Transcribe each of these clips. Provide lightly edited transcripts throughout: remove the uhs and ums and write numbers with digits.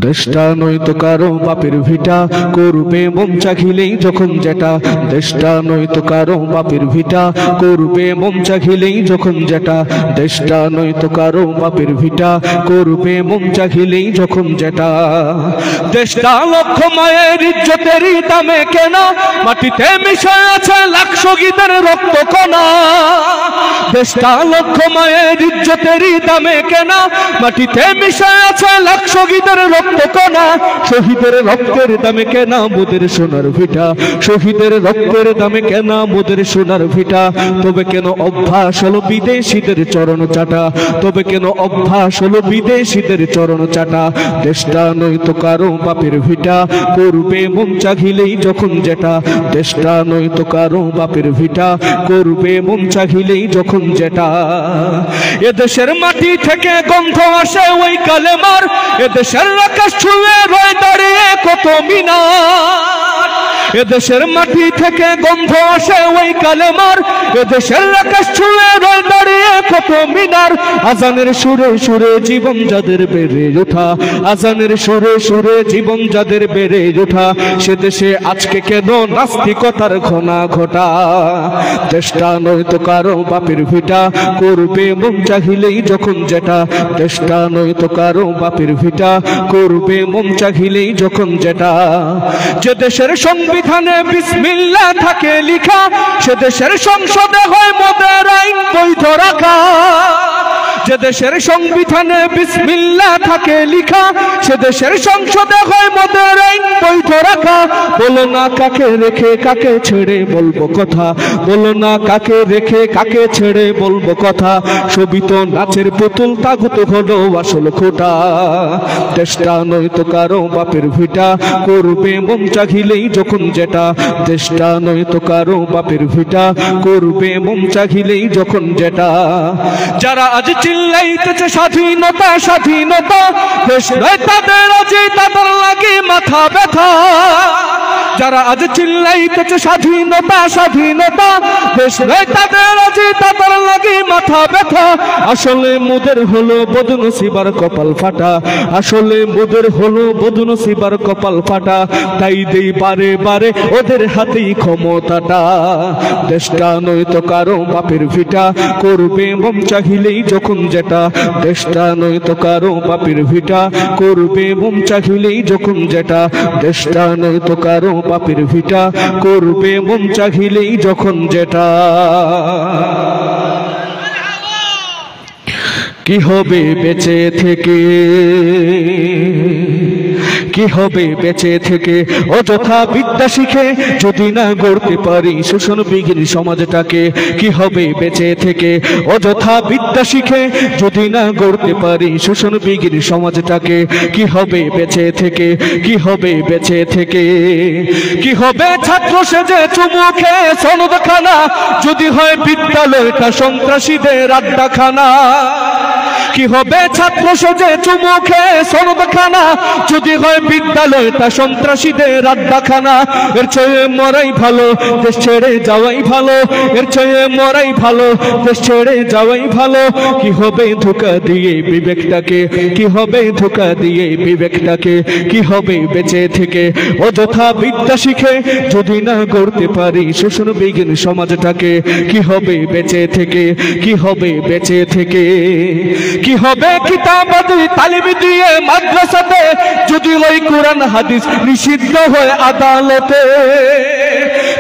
দেশটা নয়তো কারো বাপের ভিটা, করবে মন চাখিলেই যখন যেটা। দেশটা নয়তো কারো বাপের ভিটা, করবে মন চাখিলেই যখন যেটা। দেশটা নয়তো কারো বাপের ভিটা, করবে মন চাখিলেই যখন যেটা। দেশটা লক্ষ মায়ের ইজ্জতেরই দামে কেনা, মাটিতে মিশে আছে লাখ শহীদের রক্ত কণা। দেশটা লক্ষ মায়ের ইজ্জতেরই দামে কেনা, মাটিতে মিশে আছে লাখ শহীদের রক্ত কণা। শহীদের রক্তের দামে কেনা মোদের সোনার ভিটা, শহীদের রক্তের দামে কেনা মোদের সোনার ভিটা। তবে কেন অভ্যাস হলো বিদেশিদের চরণ চাটা, তবে কেন অভ্যাস হলো বিদেশিদের চরণ চাটা। দেশটা নয়তো কারো বাপের ভিটা, করবে মন চাহিলেই যখন যেটা। দেশটা নয়তো কারো বাপের ভিটা, করবে মন চাহিলেই যখন যেটা। এদেশের মাটি থেকে গন্ধ আসে ওই কালেমার, এদেশের আকাশ ছুঁয়ে রয়ে দাঁড়িয়ে কত মিনার। এদেশের মাটি থেকে গন্ধ আসে ওই কালেমার, এদেশের আকাশ ছুঁয়ে রয়ে দাঁড়িয়ে কত মিনার। আজানের সুরে সুরে জীবন যাদের বেড়ে ওঠা, আজানের সুরে সুরে জীবন যাদের বেড়ে ওঠা। সে দেশে আজকে কেন নাস্তিকতার ঘনা ঘটা। দেশটা নয়তো কারো বাপের ভিটা, করবে মন চাহিলেই যখন যেটা। দেশটা নয়তো কারো বাপের ভিটা, করবে মন চাহিলেই যখন যেটা। যে দেশের সংবিধানে বিসমিল্লাহ থাকে লিখা, সে দেশের সংসদে হয় মোদের আইন বৈধ রাখা। যে দেশের সংবিধানে বিসমিল্লাহ থাকে লিখা, সে দেশের সংসদে হয় মোদের আইন বৈধ রাখা। বলো না কাকে রেখে কাকে ছেড়ে বলবো কথা, বলো না কাকে রেখে কাকে ছেড়ে বলবো কথা। সবই তো নাচের পুতুল, তাগুত হলো আসল খোটা। দেশটা নয়তো কারো বাপের ভিটা, করবে মন চাহিলেই যখন যেটা। দেশটা নয়তো কারো বাপের ভিটা, করবে মন চাহিলেই যখন যেটা। যারা আজ চিল্লাইতেছে স্বাধীনতা স্বাধীনতা, দেশ নয় তাদের আজ তাদের লাগে মাথা ব্যথা। যারা আজ চিল্লাইতেছে স্বাধীনতা স্বাধীনতা, দেশ নয় তাদের আজ তাদের লাগে মাথা ব্যথা। আসলে মোদের হলো বদনসিবার কপাল ফাটা, আসলে মোদের হলো বদনসিবার কপাল ফাটা। তাই দেই বারে বারে ওদের হাতেই ক্ষমতাটা। দেশটা নয়তো কারো বাপের ভিটা, করবে মন চাহিলেই যখন যেটা। দেশটা নয়তো কারো বাপের ভিটা, করবে মন চাহিলেই যখন যেটা। দেশটা নয়তো কারো বাপের ভিটা, করবে মন চাহিলেই যখন যেটা। কি হবে বেঁচে থেকে, কি হবে বেঁচে থেকে অযথা বিদ্যা শিখে, যদি না গড়তে পারি শোষণ বিহীন সমাজটাকে। কি হবে বেঁচে থেকে অযথা বিদ্যা শিখে, যদি না গড়তে পারি শোষণ বিহীন সমাজটাকে। কি হবে বেঁচে থেকে, কি হবে বেঁচে থেকে। কি হবে ছাত্র সেজে চুমু খেয়ে সনদখানা, যদি হয় বিদ্যালয়টা সন্ত্রাসীদের আড্ডাখানা। কি হবে ছাত্র সেজে চুমু খেয়ে সনদখানা, যদি হয় বিদ্যালয়টা সন্ত্রাসীদের আড্ডাখানা। এর চেয়ে মরাই ভালো, দেশ ছেড়ে যাওয়াই ভালো। এর চেয়ে মরাই ভালো, দেশ ছেড়ে যাওয়াই ভালো। কি হবে ধোঁকা দিয়ে বিবেকটাকে, কি হবে ধোঁকা দিয়ে বিবেকটাকে। কি হবে বেঁচে থেকে অযথা বিদ্যা শিখে, যদি না গড়তে পারি শোষণ বিহীন সমাজটাকে। কি হবে বেঁচে থেকে, কি হবে বেঁচে থেকে। কি হবে কিতাবাদি তালিম দিয়ে মাদ্রাসাতে, যদি ওই কোরআন হাদিস নিষিদ্ধ হয় আদালতে।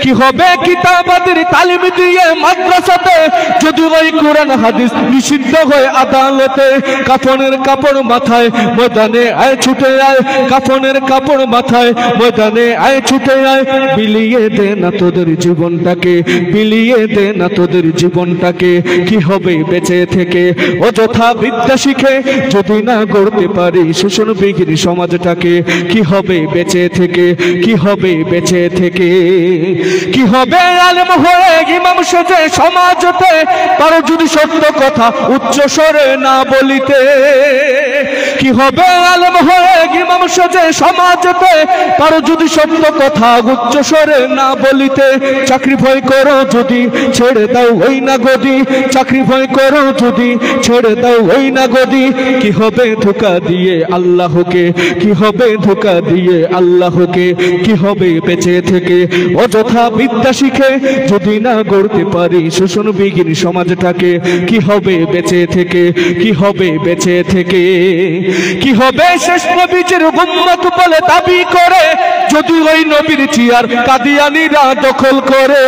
কি হবে কিতাবাদের তালিম দিয়ে মাদ্রাসাতে, যদি ওই কোরআন হাদিস নিষিদ্ধ হয় আদালতে। কাফনের কাপড় মাথায় ময়দানে আয় ছুটে আয়, কাফনের কাপড় মাথায় ময়দানে আয় ছুটে আয়। বিলিয়ে দে না তোদের জীবনটাকে, বিলিয়ে দে না তোদের জীবনটাকে। কি হবে বেঁচে থেকে অযথা বিদ্যা শিখে, যদি না গড়তে পারি শোষণ বিহীন সমাজটাকে। কি হবে বেঁচে থেকে, কি হবে বেঁচে থেকে। কি হবে আলেম হয়ে ইমাম সেজে সমাজতে, পারো যদি সত্য কথা উচ্চ স্বরে না বলিতে। কি হবে আলেম হয়ে ইমাম সেজে সমাজেতে, কারো যদি সত্য কথা উচ্চ স্বরে না বলিতে, চাকরি ভয় করো যদি ছেড়ে দাও ওই না গদি, চাকরি ভয় করো যদি ছেড়ে দাও ওই না গদি, কি হবে ধোঁকা দিয়ে আল্লাহকে, কি হবে ধোঁকা দিয়ে আল্লাহকে, কি হবে বেঁচে থেকে অযথা বিদ্যা শিখে যদি না গড়তে পারি শোষণ বিহীন সমাজটাকে, কি হবে বেঁচে থেকে, কি হবে বেঁচে থেকে, কি হবে শেষ নবীর উম্মত বলে দাবি করে যদি ওই নবীর চেয়ার কাদিয়ানীরা দখল করে,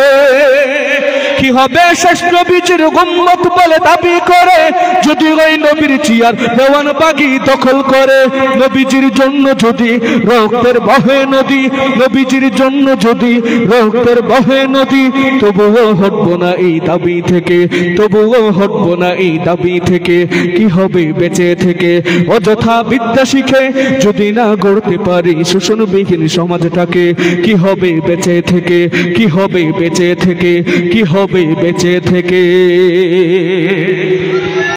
কি হবে শেষ নবীর উম্মত বলে দাবি করে যদি ওই নবীর চেয়ার দেওয়ানবাগী দখল করে, নবীজির জন্য যদি রক্তের বহে নদী, নবীজির জন্য যদি রক্তের বহে নদী, তবুও হটবো না এই দাবি থেকে, তবুও হটবো না এই দাবি থেকে, কি হবে বেঁচে থেকে অযথা বিদ্যা শিখে যদি না গড়তে পারি শোষণবিহীন সমাজটাকে, কি হবে বেঁচে থেকে, কি হবে বেঁচে থেকে, কি হবে বেঁচে থেকে।